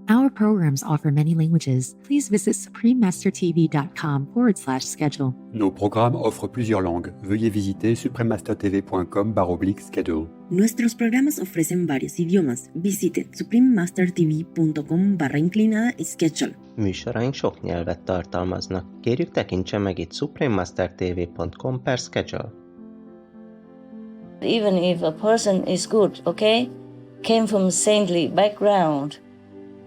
Our programs offer many languages. Please visit suprememastertv.com/schedule. Nos programmes offrent plusieurs langues. Veuillez visiter suprememastertv.com/schedule. Nuestros programas ofrecen varios idiomas. Visite suprememastertv.com/schedule. Műsoraink sok nyelvet tartalmaznak. Kérjük, tekintse meg itt suprememastertv.com/schedule. Even if a person is good, okay, came from saintly background,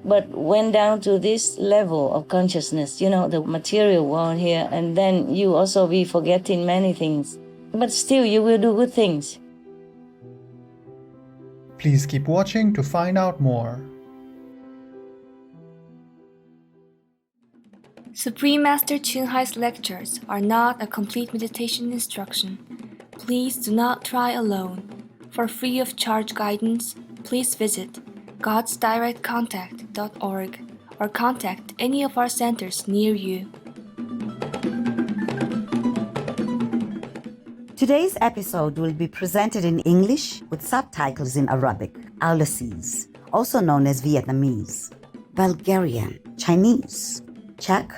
but went down to this level of consciousness, the material world here, and then you also be forgetting many things. But still you will do good things. Please keep watching to find out more. Supreme Master Chun Hai's lectures are not a complete meditation instruction. Please do not try alone. For free of charge guidance, please visit godsdirectcontact.org or contact any of our centers near you. Today's episode will be presented in English with subtitles in Arabic, Aulacese, also known as Vietnamese, Bulgarian, Chinese, Czech,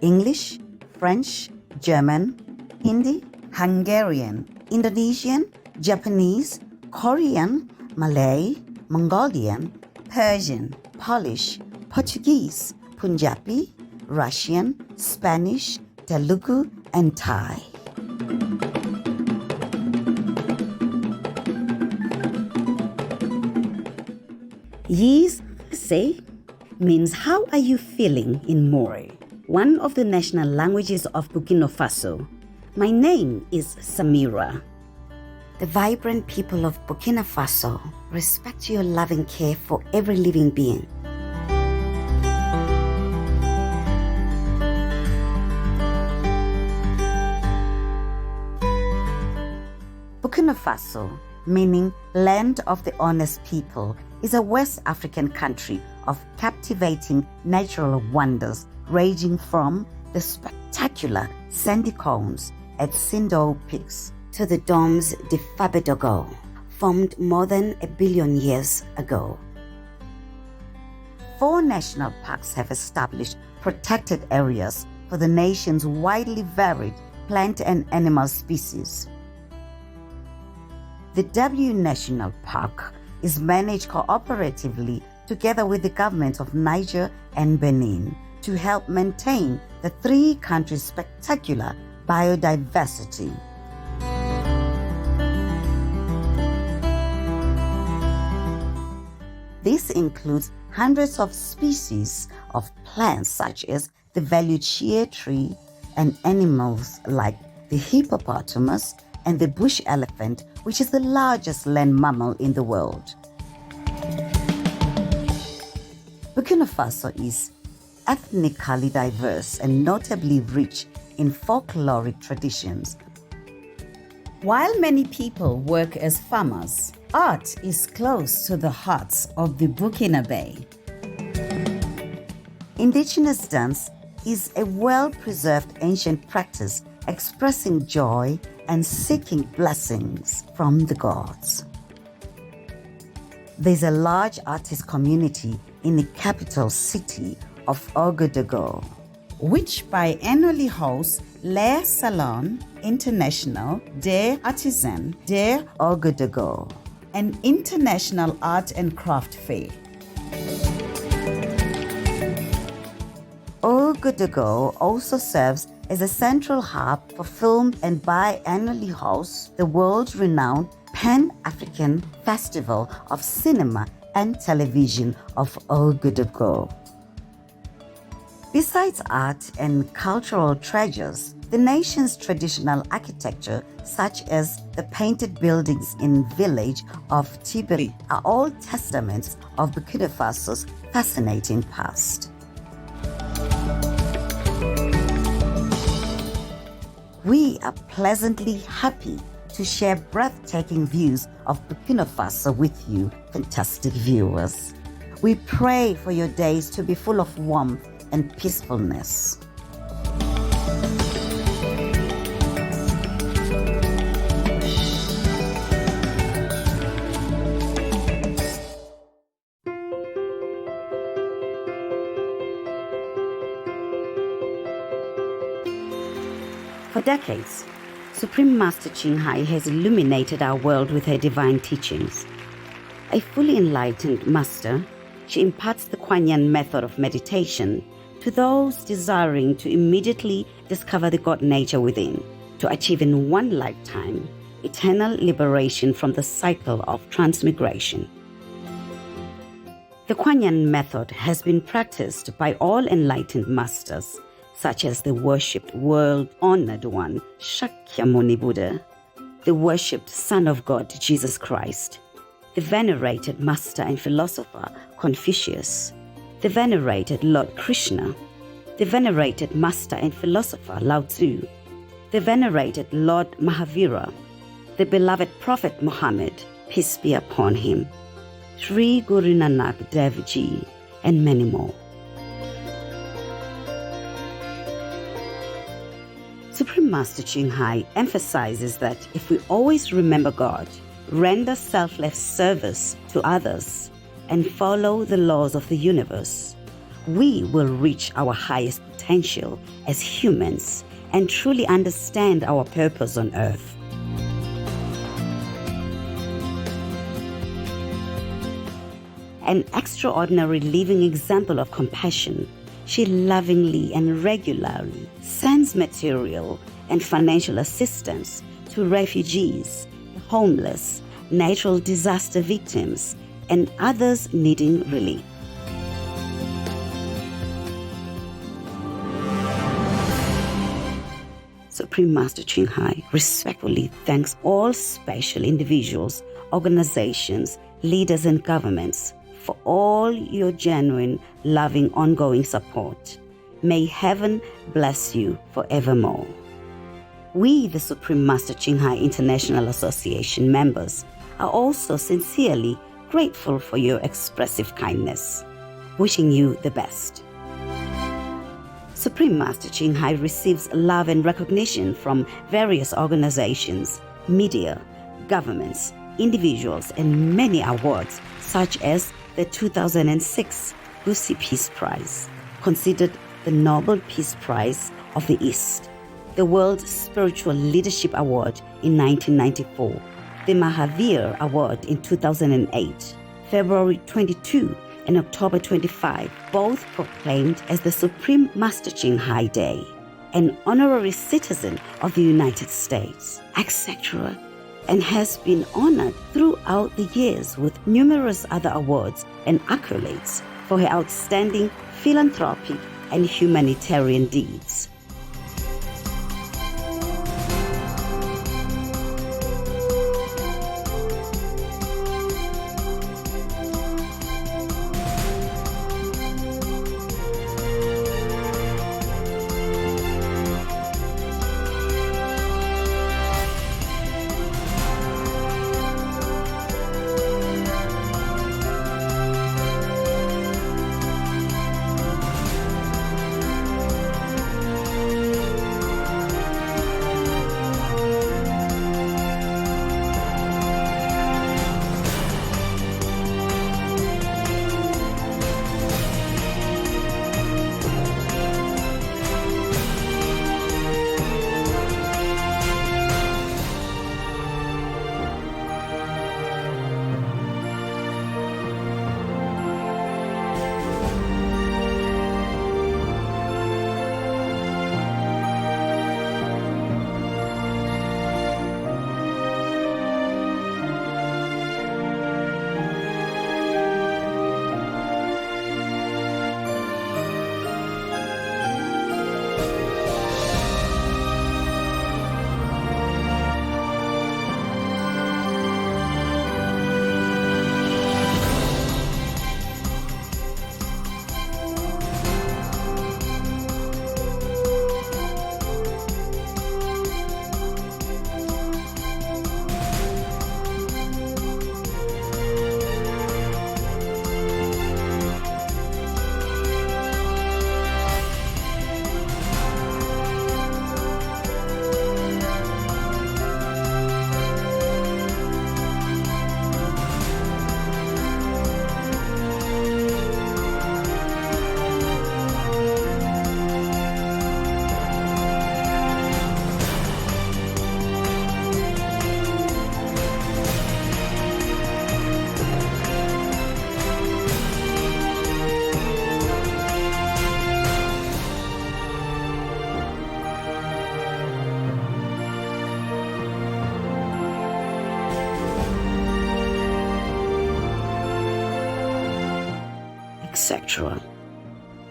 English, French, German, Hindi, Hungarian, Indonesian, Japanese, Korean, Malay, Mongolian, Persian, Polish, Portuguese, Punjabi, Russian, Spanish, Telugu, and Thai. Yes, say means how are you feeling in Maori, one of the national languages of Burkina Faso. My name is Samira. The vibrant people of Burkina Faso respect your loving care for every living being. Burkina Faso, meaning land of the honest people, is a West African country of captivating natural wonders ranging from the spectacular sandy cones at Sindo Peaks to the domes de Fabedogo, formed more than 1 billion years ago. 4 national parks have established protected areas for the nation's widely varied plant and animal species. The W National Park is managed cooperatively together with the government of Niger and Benin to help maintain the 3 countries' spectacular biodiversity. This includes hundreds of species of plants such as the valued shea tree and animals like the hippopotamus and the bush elephant, which is the largest land mammal in the world. Burkina Faso is ethnically diverse and notably rich in folkloric traditions. While many people work as farmers, art is close to the hearts of the Burkinabe. Indigenous dance is a well-preserved ancient practice expressing joy and seeking blessings from the gods. There's a large artist community in the capital city of Ouagadougou, which biannually hosts Le Salon International des Artisans de Ouagadougou, an international art and craft fair. Ouagadougou also serves as a central hub for film and biannually hosts the world-renowned Pan-African Festival of Cinema and Television of Ouagadougou. Besides art and cultural treasures, the nation's traditional architecture, such as the painted buildings in village of Tiberi, are all testaments of Burkina Faso's fascinating past. We are pleasantly happy to share breathtaking views of Burkina Faso with you, fantastic viewers. We pray for your days to be full of warmth and peacefulness. For decades, Supreme Master Ching Hai has illuminated our world with her divine teachings. A fully enlightened master, she imparts the Kuan Yin method of meditation to those desiring to immediately discover the God nature within, to achieve in one lifetime eternal liberation from the cycle of transmigration. The Kuan Yin method has been practiced by all enlightened masters, such as the worshipped world-honored one, Shakyamuni Buddha, the worshipped Son of God, Jesus Christ, the venerated master and philosopher, Confucius, the venerated Lord Krishna, the venerated master and philosopher, Lao Tzu, the venerated Lord Mahavira, the beloved Prophet Muhammad, peace be upon him, Sri Guru Nanak Dev Ji, and many more. Supreme Master Ching Hai emphasizes that if we always remember God, render selfless service to others, and follow the laws of the universe, we will reach our highest potential as humans and truly understand our purpose on earth. An extraordinary living example of compassion, she lovingly and regularly sends material and financial assistance to refugees, homeless, natural disaster victims, and others needing relief. Supreme Master Ching Hai respectfully thanks all special individuals, organizations, leaders, and governments for all your genuine, loving, ongoing support. May heaven bless you forevermore. We, the Supreme Master Ching Hai International Association members, are also sincerely grateful for your expressive kindness. Wishing you the best. Supreme Master Ching Hai receives love and recognition from various organizations, media, governments, individuals, and many awards, such as the 2006 Gusi Peace Prize, considered the Nobel Peace Prize of the East, the World Spiritual Leadership Award in 1994, the Mahavir Award in 2008, February 22 and October 25, both proclaimed as the Supreme Master Ching Hai Day, an honorary citizen of the United States, etc., and has been honored throughout the years with numerous other awards and accolades for her outstanding philanthropic and humanitarian deeds. etc.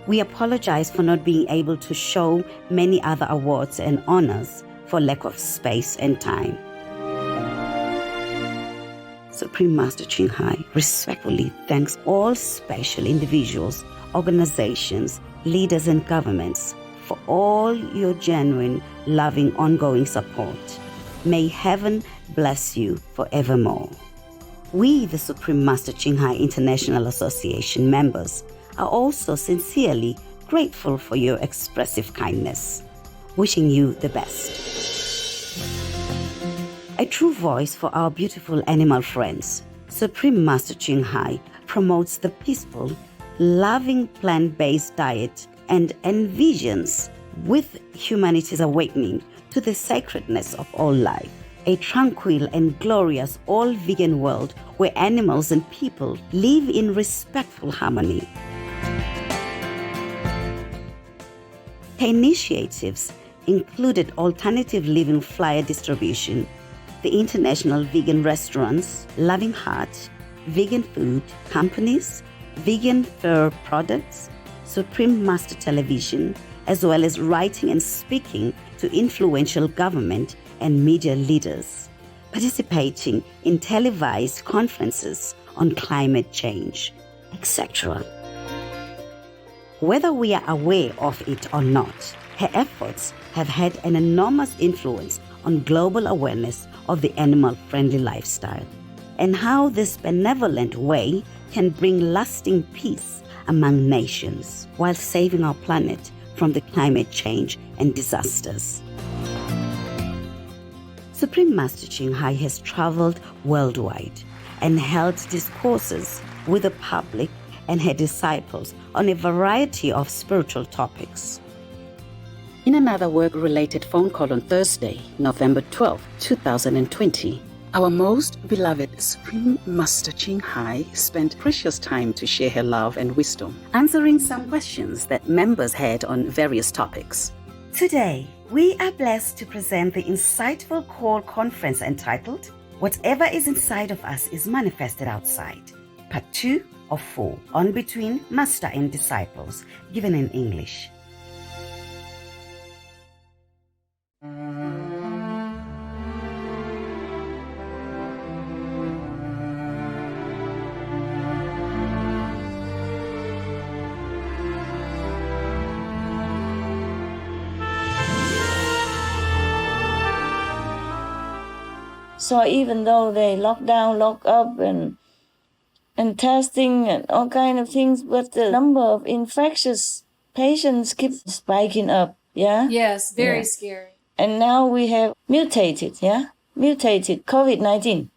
We apologize for not being able to show many other awards and honors for lack of space and time. Supreme Master Ching Hai respectfully thanks all special individuals, organizations, leaders, and governments for all your genuine, loving, ongoing support. May heaven bless you forevermore. We, the Supreme Master Ching Hai International Association members, are also sincerely grateful for your expressive kindness. Wishing you the best. A true voice for our beautiful animal friends, Supreme Master Ching Hai promotes the peaceful, loving plant-based diet and envisions, with humanity's awakening to the sacredness of all life, a tranquil and glorious all-vegan world where animals and people live in respectful harmony. Her initiatives included alternative living flyer distribution, the International Vegan Restaurants, Loving Heart, vegan food companies, vegan fur products, Supreme Master Television, as well as writing and speaking to influential government and media leaders, participating in televised conferences on climate change, etc. Whether we are aware of it or not, her efforts have had an enormous influence on global awareness of the animal-friendly lifestyle and how this benevolent way can bring lasting peace among nations while saving our planet from the climate change and disasters. Supreme Master Ching Hai has traveled worldwide and held discourses with the public and her disciples on a variety of spiritual topics. In another work-related phone call on Thursday, November 12, 2020, our most beloved Supreme Master Ching Hai spent precious time to share her love and wisdom, answering some questions that members had on various topics. Today, we are blessed to present the insightful call conference entitled, Whatever is Inside of Us is Manifested Outside, Part 2 of 4, on between Master and Disciples, given in English. So even though they lock down, lock up, and testing and all kind of things, but the number of infectious patients keep spiking up. Yeah. Yes, very scary. And now we have mutated COVID-19,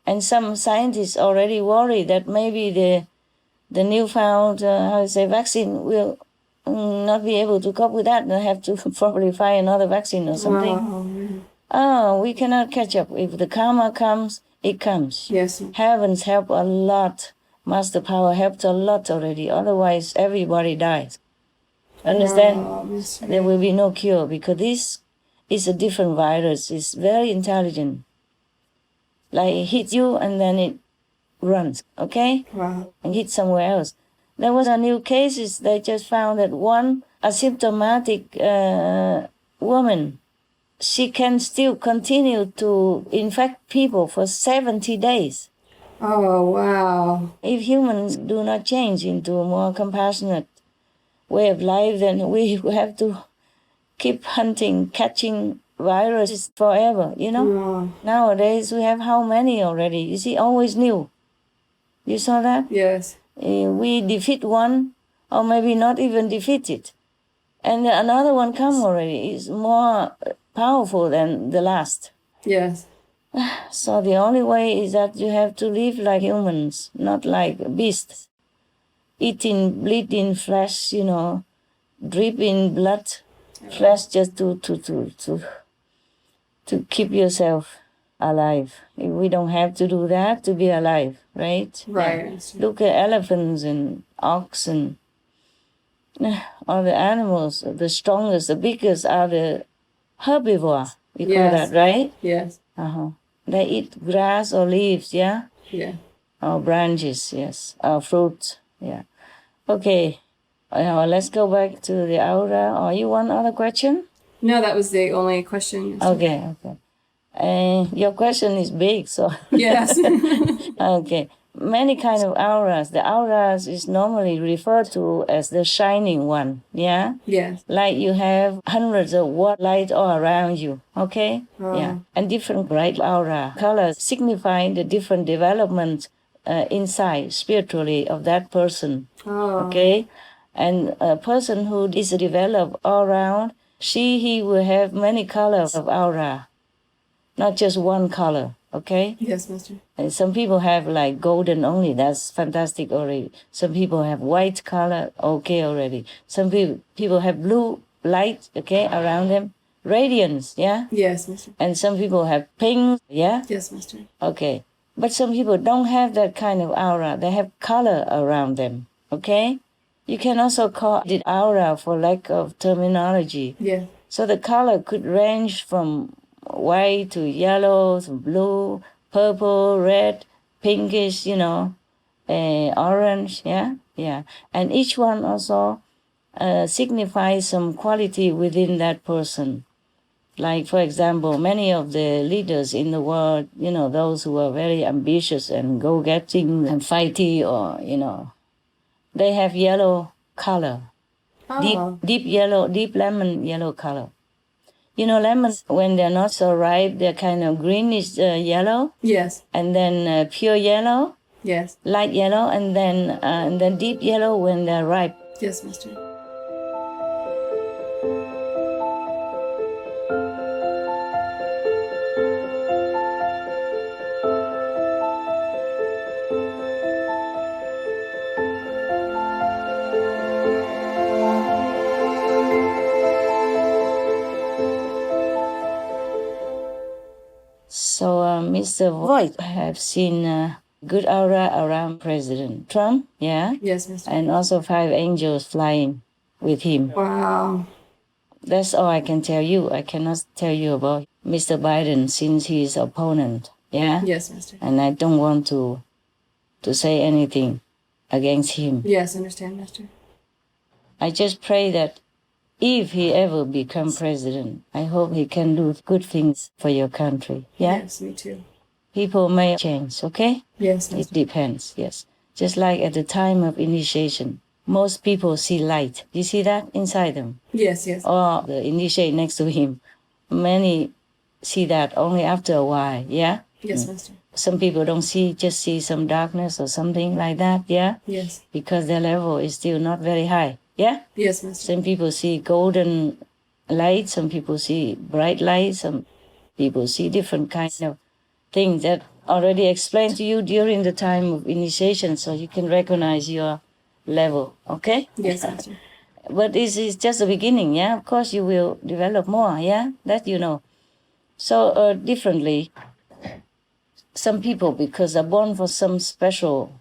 and some scientists already worry that maybe the newfound vaccine will not be able to cope with that, and have to probably find another vaccine or something. Wow. Oh, we cannot catch up. If the karma comes, it comes. Yes. Heavens help a lot. Master Power helped a lot already. Otherwise, everybody dies. Understand? Wow, there will be no cure, because this is a different virus. It's very intelligent. Like it hits you and then it runs, okay? Wow. And hits somewhere else. There was a new cases. They just found that one asymptomatic woman, she can still continue to infect people for 70 days. Oh, wow. If humans do not change into a more compassionate way of life, then we have to keep hunting, catching viruses forever, you know? Wow. Nowadays, we have how many already? You see, always new. You saw that? Yes. We defeat one, or maybe not even defeat it. And another one come already. It's more powerful than the last. Yes. So the only way is that you have to live like humans, not like beasts. Eating, bleeding flesh, you know, dripping blood, flesh, just to keep yourself alive. We don't have to do that to be alive, right? Right. Look at elephants and oxen. All the animals, the strongest, the biggest are the herbivore. We call that, right? Yes. They eat grass or leaves, yeah? Yeah. Or branches, yes. Or fruits, yeah. Okay, let's go back to the aura. Or you want other question? No, that was the only question. Okay. Your question is big, so Yes. okay. Many kind of auras. The auras is normally referred to as the shining one. Yeah. Yes. Like you have hundreds of watt light all around you. Okay. Oh. Yeah. And different bright aura colors signify the different development inside spiritually of that person. Oh. Okay. And a person who is developed all around, he will have many colors of aura, not just one color. Okay. Yes, Master. And some people have like golden only. That's fantastic already. Some people have white color. Okay, already. Some people have blue light. Okay, around them, radiance. Yeah. Yes, Master. And some people have pink. Yeah. Yes, Master. Okay. But some people don't have that kind of aura. They have color around them. Okay. You can also call it aura for lack of terminology. Yeah. So the color could range from white to yellow, to blue, purple, red, pinkish, orange, yeah. And each one also signifies some quality within that person. Like, for example, many of the leaders in the world, those who are very ambitious and go-getting and fighty or, they have yellow color. Oh. Deep yellow, deep lemon yellow color. Lemons, when they're not so ripe, they're kind of greenish yellow. Yes. And then pure yellow. Yes. Light yellow, and then deep yellow when they're ripe. Yes, Master. So, Mr. Voigt, I have seen good aura around President Trump, yeah? Yes, Master. And also 5 angels flying with him. Wow. That's all I can tell you. I cannot tell you about Mr. Biden since he's opponent, yeah? Yes, Master. And I don't want to say anything against him. Yes, understand, Master. I just pray that if he ever become president, I hope he can do good things for your country. Yeah? Yes, me too. People may change, okay? Yes, It Master. depends, yes. Just like at the time of initiation, most people see light. You see that inside them? Yes, yes. Or the initiate next to him. Many see that only after a while, yeah? Yes, Master. Some people don't see, just see some darkness or something like that, yeah? Yes. Because their level is still not very high, yeah? Yes, Master. Some people see golden light, some people see bright light, some people see different kinds of things that already explained to you during the time of initiation, so you can recognize your level, okay? Yes, Master. But this is just the beginning, yeah? Of course you will develop more, yeah? That you know. So differently, some people, because they're born for some special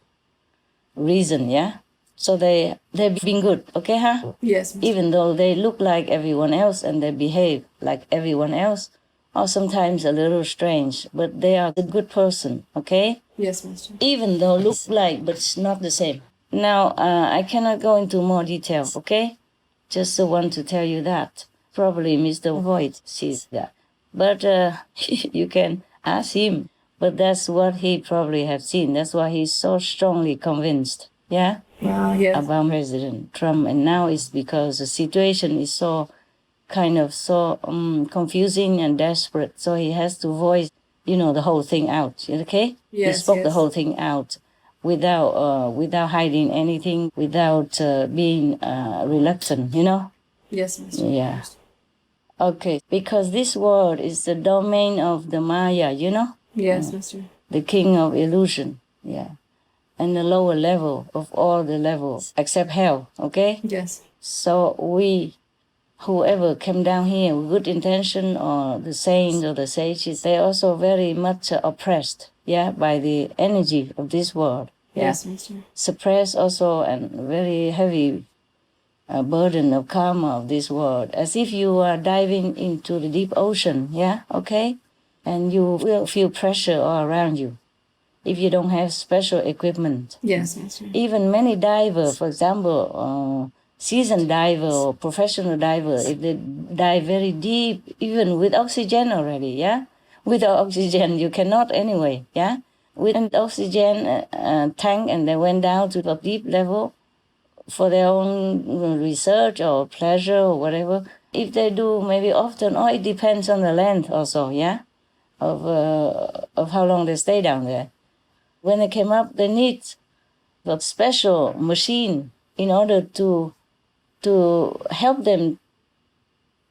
reason, yeah? So they've been good, okay, huh? Yes, Master. Even though they look like everyone else and they behave like everyone else, or sometimes a little strange, but they are a good person, okay? Yes, Master. Even though look like, but it's not the same. Now, I cannot go into more detail, okay? Just want to tell you that. Probably Mr. Voigt sees that. But you can ask him. But that's what he probably have seen. That's why he's so strongly convinced, yeah? Wow, yes. About President Trump. And now it's because the situation is so confusing and desperate. So he has to voice, the whole thing out, okay? Yes, he spoke the yes. whole thing out without hiding anything, without being reluctant, Yes, Master. Yeah. Okay, because this world is the domain of the Maya, Yes, Master. the king of illusion, yeah. And the lower level of all the levels, except hell, okay? Yes. So whoever came down here with good intention, or the saints or the sages, they're also very much oppressed, yeah, by the energy of this world. Yeah? Yes, Master. Suppressed also, and very heavy burden of karma of this world, as if you are diving into the deep ocean, yeah, okay? And you will feel pressure all around you. if you don't have special equipment. Yes, Master. Even many divers, for example, seasoned diver or professional diver, if they dive very deep, even with oxygen already, yeah? Without oxygen, you cannot anyway, yeah? With an oxygen tank, and they went down to a deep level for their own research or pleasure or whatever. If they do maybe often, or it depends on the length also, yeah? Of how long they stay down there. When they came up, they need a special machine in order to help them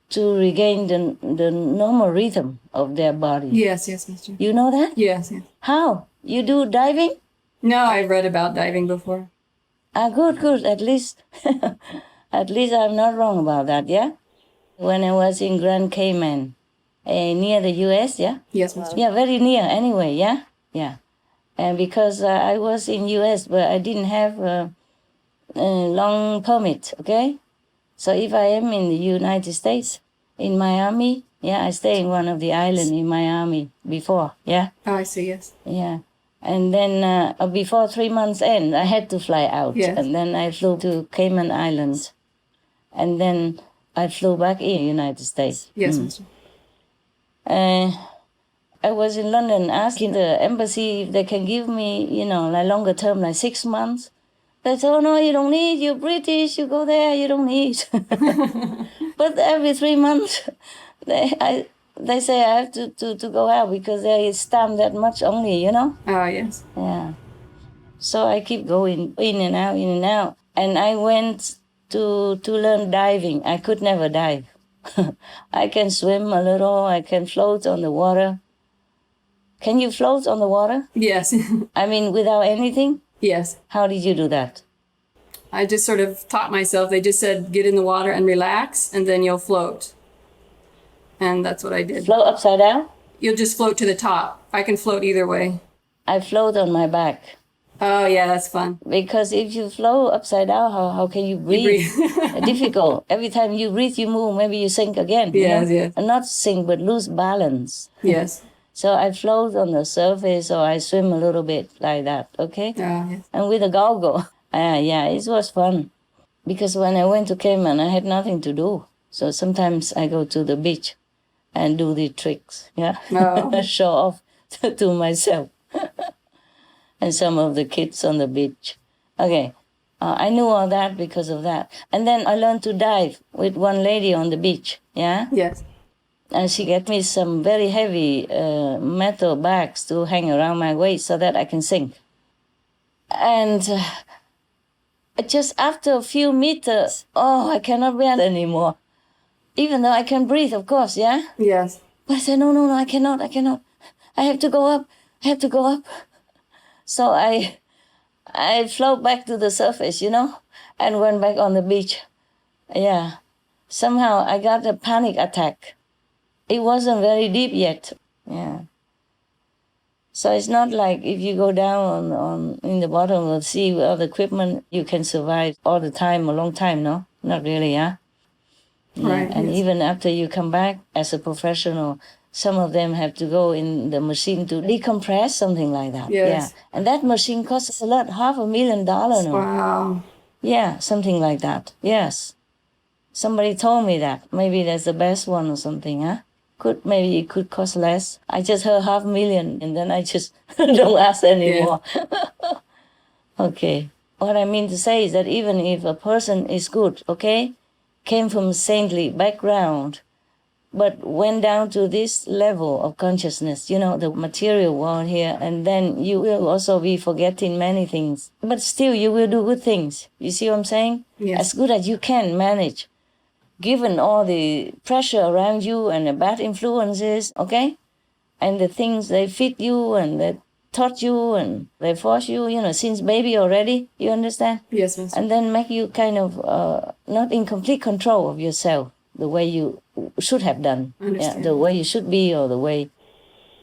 to regain the normal rhythm of their body. Yes, Master. You know that? Yes. How? You do diving? No, I've read about diving before. Good. At least I'm not wrong about that, yeah? When I was in Grand Cayman, near the U.S., yeah? Yes, Master. Yeah, very near anyway, yeah? Yeah. And because I was in U.S., but I didn't have a long permit, okay? So if I am in the United States, in Miami, yeah, I stay in one of the islands in Miami before, yeah? Oh, I see, yes. Yeah. And then before 3 months end, I had to fly out. Yes. And then I flew to Cayman Islands. And then I flew back in United States. Yes, Master. I was in London asking the embassy if they can give me, like longer term, like 6 months. They said, oh, no, you don't need. You're British. You go there. You don't need. But every 3 months, they say I have to go out because they stamp that much only, Oh, yes. Yeah. So I keep going in and out. And I went to learn diving. I could never dive. I can swim a little. I can float on the water. Can you float on the water? Yes. I mean, without anything? Yes. How did you do that? I just sort of taught myself. They just said, get in the water and relax, and then you'll float. And that's what I did. Float upside down? You'll just float to the top. I can float either way. I float on my back. Oh, yeah, that's fun. Because if you float upside down, how can you breathe? Difficult. Every time you breathe, you move, maybe you sink again. Yes, yes. And not sink, but lose balance. Yes. So I float on the surface, or I swim a little bit like that, okay? Yes. And with a goggle. Yeah, it was fun. Because when I went to Cayman, I had nothing to do. So sometimes I go to the beach and do the tricks, yeah? Oh. Show off to myself. And some of the kids on the beach. Okay, I knew all that because of that. And then I learned to dive with one lady on the beach, yeah? Yes. And she gave me some very heavy metal bags to hang around my waist so that I can sink. And just after a few meters, I cannot bear anymore. Even though I can breathe, of course, yeah? Yes. But I said, no, I cannot. I have to go up. So I float back to the surface, and went back on the beach. Yeah. Somehow I got a panic attack. It wasn't very deep yet. Yeah. So it's not like if you go down on in the bottom of the sea without equipment, you can survive all the time, a long time, no? Not really, yeah? Right. And yes. even after you come back as a professional, some of them have to go in the machine to decompress, something like that. Yes. Yeah. And that machine costs a lot, $500,000. No? Wow. Yeah, something like that. Yes. Somebody told me that. Maybe that's the best one or something, huh? Maybe it could cost less. I just heard $500,000 and then I just don't ask anymore. Yeah. Okay. What I mean to say is that even if a person is good, okay, came from saintly background, but went down to this level of consciousness, the material world here, and then you will also be forgetting many things. But still, you will do good things. You see what I'm saying? Yes. As good as you can manage, given all the pressure around you and the bad influences, okay? And the things they feed you and they taught you and they force you, since baby already, you understand? Yes, Master. And then make you kind of not in complete control of yourself, the way you should have done. Understand. Yeah, the way you should be or the way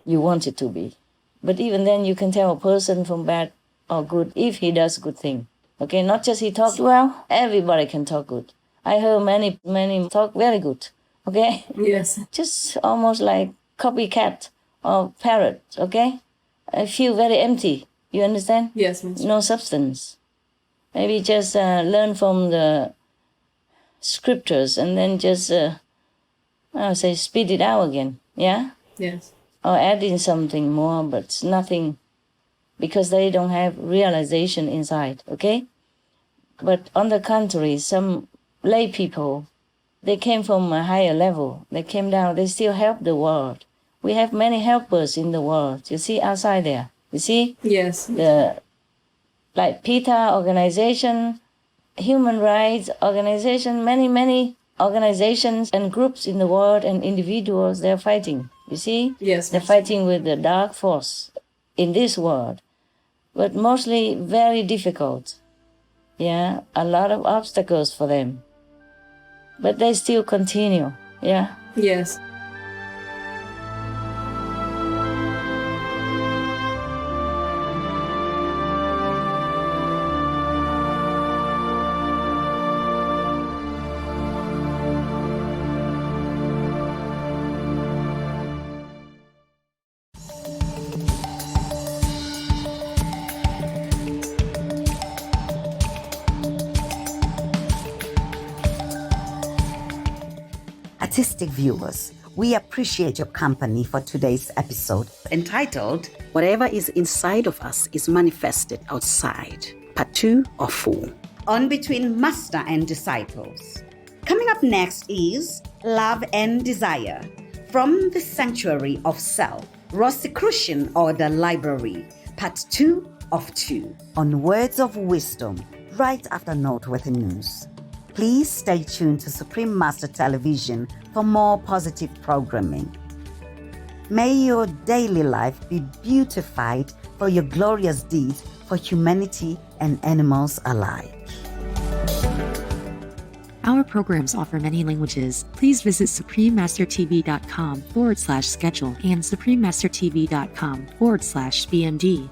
you want it to be. But even then you can tell a person from bad or good if he does good thing. Okay, not just he talks well, everybody can talk good. I heard many talk very good. Okay? Yes. Just almost like copycat or parrot, okay? I feel very empty. You understand? Yes, Master. No substance. Maybe just learn from the scriptures and then just, say, spit it out again. Yeah? Yes. Or add in something more, but it's nothing, because they don't have realization inside, okay? But on the contrary, some lay people, they came from a higher level. They came down, they still help the world. We have many helpers in the world. You see outside there. You see? Yes. Like PETA organization, human rights organization, many organizations and groups in the world and individuals, they're fighting. You see? Yes. They're fighting with the dark force in this world. But mostly very difficult. Yeah, a lot of obstacles for them. But they still continue. Yeah? Yes. Artistic viewers, we appreciate your company for today's episode entitled Whatever is inside of us is manifested outside. Part 2 of 4. On Between Master and Disciples. Coming up next is Love and Desire from the Sanctuary of Self, Rosicrucian Order Library, Part 2 of 2. On Words of Wisdom, right after Noteworthy News. Please stay tuned to Supreme Master Television for more positive programming. May your daily life be beautified for your glorious deeds for humanity and animals alike. Our programs offer many languages. Please visit suprememastertv.com/schedule and suprememastertv.com/BMD.